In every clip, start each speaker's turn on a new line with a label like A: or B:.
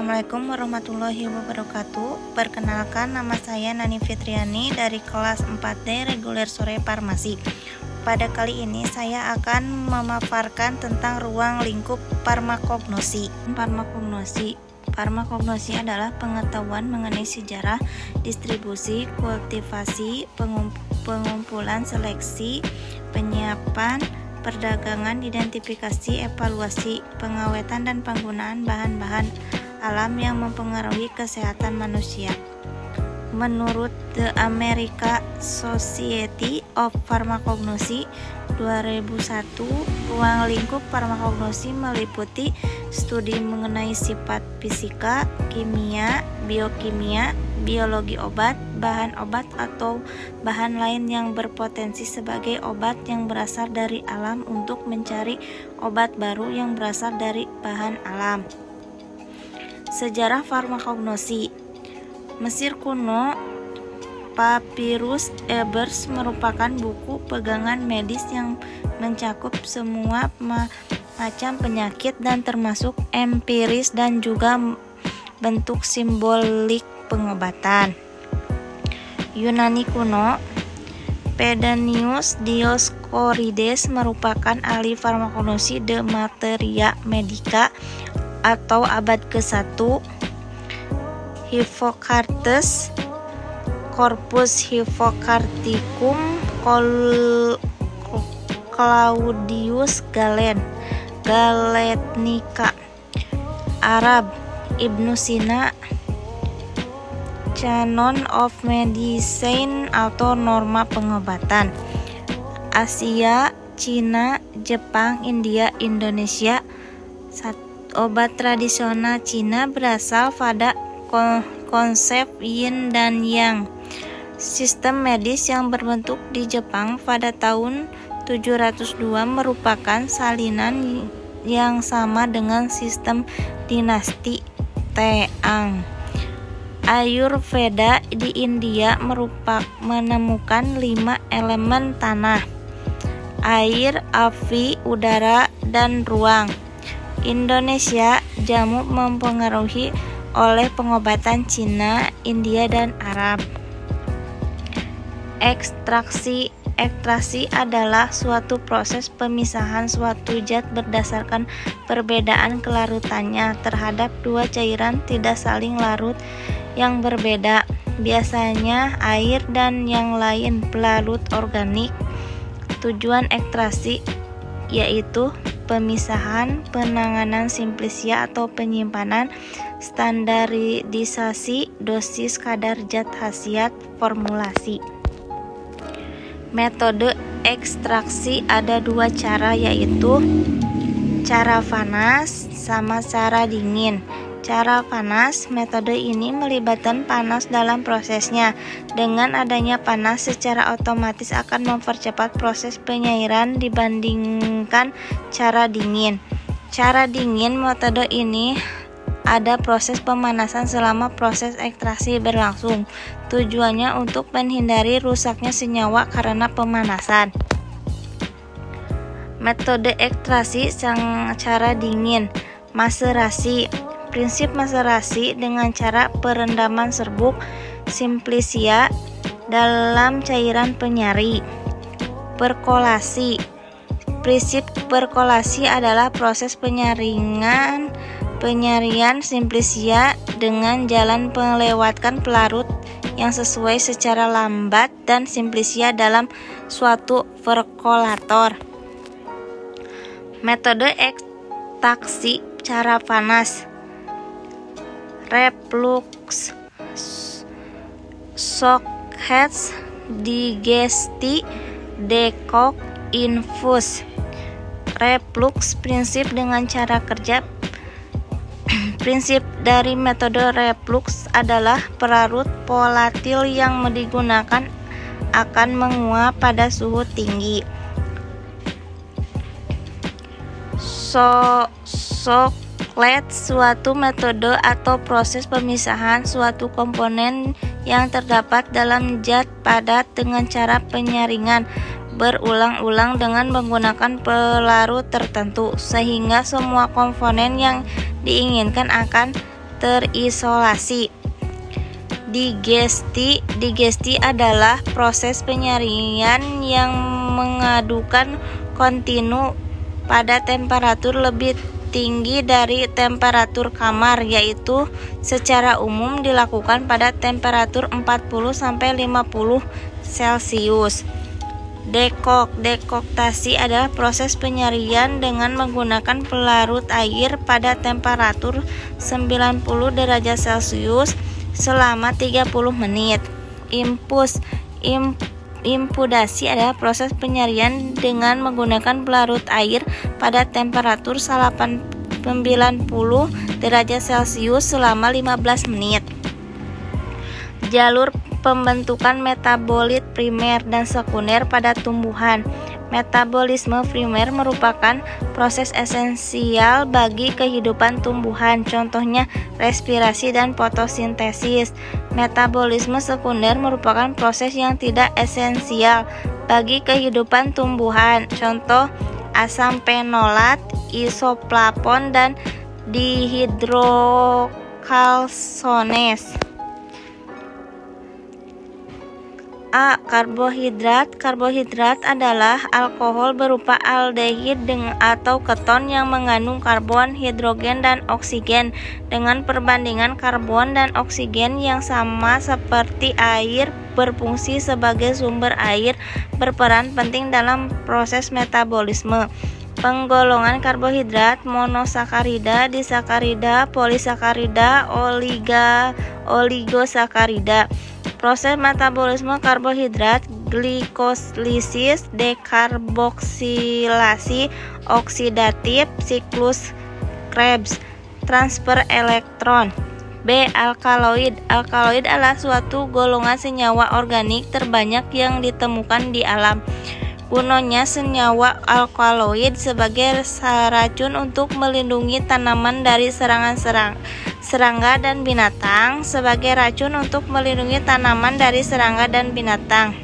A: Assalamualaikum warahmatullahi wabarakatuh. Perkenalkan, nama saya Nani Fitriani dari kelas 4D reguler sore farmasi. Pada kali ini saya akan memaparkan tentang ruang lingkup farmakognosi. Farmakognosi adalah pengetahuan mengenai sejarah, distribusi, kultivasi, pengumpulan, seleksi, penyiapan, perdagangan, identifikasi, evaluasi, pengawetan, dan penggunaan bahan-bahan alam yang mempengaruhi kesehatan manusia. Menurut The American Society of Pharmacognosy 2001, ruang lingkup farmakognosi meliputi studi mengenai sifat fisika, kimia, biokimia, biologi obat, bahan obat atau bahan lain yang berpotensi sebagai obat yang berasal dari alam untuk mencari obat baru yang berasal dari bahan alam. Sejarah farmakognosi. Mesir kuno, Papyrus Ebers merupakan buku pegangan medis yang mencakup semua macam penyakit dan termasuk empiris dan juga bentuk simbolik pengobatan. Yunani kuno, Pedanius Dioscorides merupakan ahli farmakognosi de materia medica atau abad ke-1. Hippocrates, Corpus Hippocraticum, Claudius Galen, Galenica, Arab, Ibnu Sina, Canon of Medicine atau norma pengobatan. Asia, Cina, Jepang, India, Indonesia. Obat tradisional Cina berasal pada konsep yin dan yang. Sistem medis yang berbentuk di Jepang pada tahun 702 merupakan salinan yang sama dengan sistem dinasti Taeng. Ayurveda di India menemukan 5 elemen tanah, air, api, udara, dan ruang. Indonesia, jamu mempengaruhi oleh pengobatan Cina, India, dan Arab. Ekstraksi adalah suatu proses pemisahan suatu zat berdasarkan perbedaan kelarutannya terhadap dua cairan tidak saling larut yang berbeda, biasanya air dan yang lain pelarut organik. Tujuan ekstraksi yaitu pemisahan, penanganan simplisia atau penyimpanan, standarisasi, dosis, kadar zat, khasiat, formulasi. Metode ekstraksi ada 2 cara, yaitu cara panas sama cara dingin. Cara panas, metode ini melibatkan panas dalam prosesnya. Dengan adanya panas secara otomatis akan mempercepat proses penyairan dibandingkan cara dingin. Cara dingin, metode ini ada proses pemanasan selama proses ekstraksi berlangsung. Tujuannya untuk menghindari rusaknya senyawa karena pemanasan. Metode ekstraksi cara dingin. Maserasi. Prinsip maserasi dengan cara perendaman serbuk simplisia dalam cairan penyari. Perkolasi. Prinsip perkolasi adalah proses penyarian simplisia dengan jalan melewatkan pelarut yang sesuai secara lambat dan simplisia dalam suatu perkolator. Metode ekstraksi cara panas. Reflux, Shockheads, Digesti, Decoct, Infus. Reflux, prinsip dengan cara kerja. Prinsip dari metode reflux adalah pelarut volatil yang digunakan akan menguap pada suhu tinggi. Suatu metode atau proses pemisahan suatu komponen yang terdapat dalam zat padat dengan cara penyaringan berulang-ulang dengan menggunakan pelarut tertentu, sehingga semua komponen yang diinginkan akan terisolasi. Digesti adalah proses penyaringan yang mengadukan kontinu pada temperatur lebih tinggi dari temperatur kamar, yaitu secara umum dilakukan pada temperatur 40-50 Celcius. Dekoktasi adalah proses penyarian dengan menggunakan pelarut air pada temperatur 90 derajat Celcius selama 30 menit. Impudasi adalah proses penyarian dengan menggunakan pelarut air pada temperatur 90 derajat Celcius selama 15 menit. Jalur pembentukan metabolit primer dan sekunder pada tumbuhan. Metabolisme primer merupakan proses esensial bagi kehidupan tumbuhan, contohnya respirasi dan fotosintesis. Metabolisme sekunder merupakan proses yang tidak esensial bagi kehidupan tumbuhan, contoh asam fenolat, isoflavon, dan dihidrokalsones. A. Karbohidrat. Karbohidrat adalah alkohol berupa aldehid atau keton yang mengandung karbon, hidrogen, dan oksigen dengan perbandingan karbon dan oksigen yang sama seperti air. Berfungsi sebagai sumber air, berperan penting dalam proses metabolisme. Penggolongan karbohidrat: monosakarida, disakarida, polisakarida, oligosakarida. Proses metabolisme karbohidrat: glikolisis, dekarboksilasi, oksidatif, siklus Krebs, transfer elektron. B. Alkaloid. Alkaloid adalah suatu golongan senyawa organik terbanyak yang ditemukan di alam. Gunanya senyawa alkaloid sebagai racun untuk melindungi tanaman dari serangan serangga dan binatang, sebagai racun untuk melindungi tanaman dari serangga dan binatang,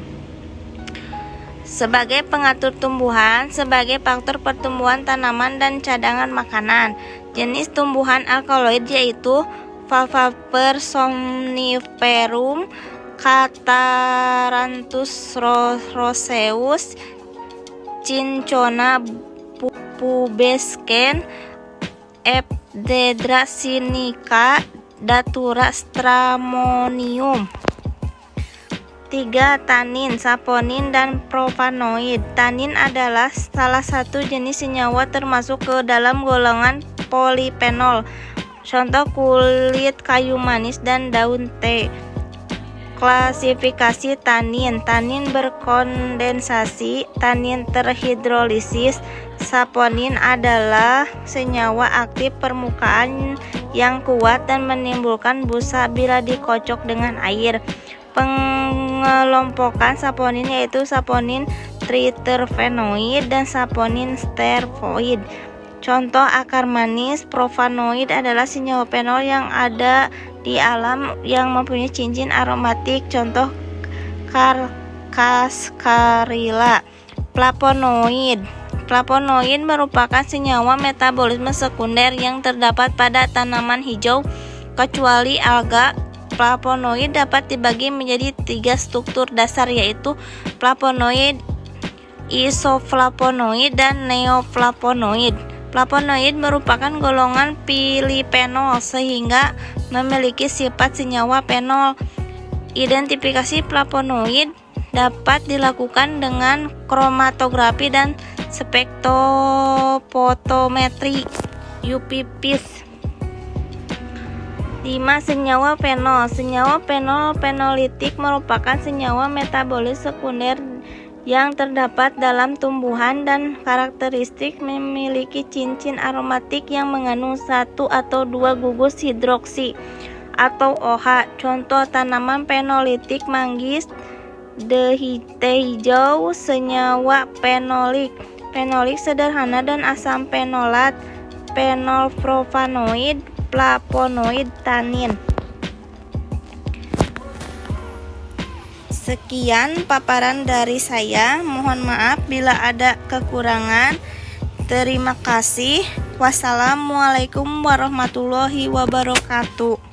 A: sebagai pengatur tumbuhan, sebagai faktor pertumbuhan tanaman dan cadangan makanan. Jenis tumbuhan alkaloid yaitu Papaver somniferum, Catharanthus roseus, Cinchona pubescens, Ephedra sinica, Datura stramonium. 3. Tanin, saponin, dan profanoid. Tanin adalah salah satu jenis senyawa termasuk ke dalam golongan polifenol, contoh kulit kayu manis dan daun teh. Klasifikasi tanin: tanin berkondensasi, tanin terhidrolisis. Saponin adalah senyawa aktif permukaan yang kuat dan menimbulkan busa bila dikocok dengan air. Pengelompokan saponin yaitu saponin triterpenoid dan saponin sterfoid. Contoh akar manis. Profanoid adalah senyawa fenol yang ada di alam yang mempunyai cincin aromatik, contoh Cascarilla. Flavonoid. Flavonoid merupakan senyawa metabolisme sekunder yang terdapat pada tanaman hijau kecuali alga. Flavonoid dapat dibagi menjadi 3 struktur dasar, yaitu flavonoid, isoflavonoid, dan neoflavonoid. Flavonoid merupakan golongan pilifenol sehingga memiliki sifat senyawa fenol. Identifikasi flavonoid dapat dilakukan dengan kromatografi dan spektrofotometri UV-vis. 5. Senyawa fenol. Senyawa fenolitik merupakan senyawa metabolis sekunder yang terdapat dalam tumbuhan dan karakteristik memiliki cincin aromatik yang mengandung 1 atau 2 gugus hidroksi atau OH. Contoh tanaman fenolitik: manggis, teh hijau, senyawa fenolik, fenolik sederhana, dan asam fenolat, fenolprofanoid, flavonoid, tanin. Sekian paparan dari saya. Mohon maaf bila ada kekurangan. Terima kasih. Wassalamualaikum warahmatullahi wabarakatuh.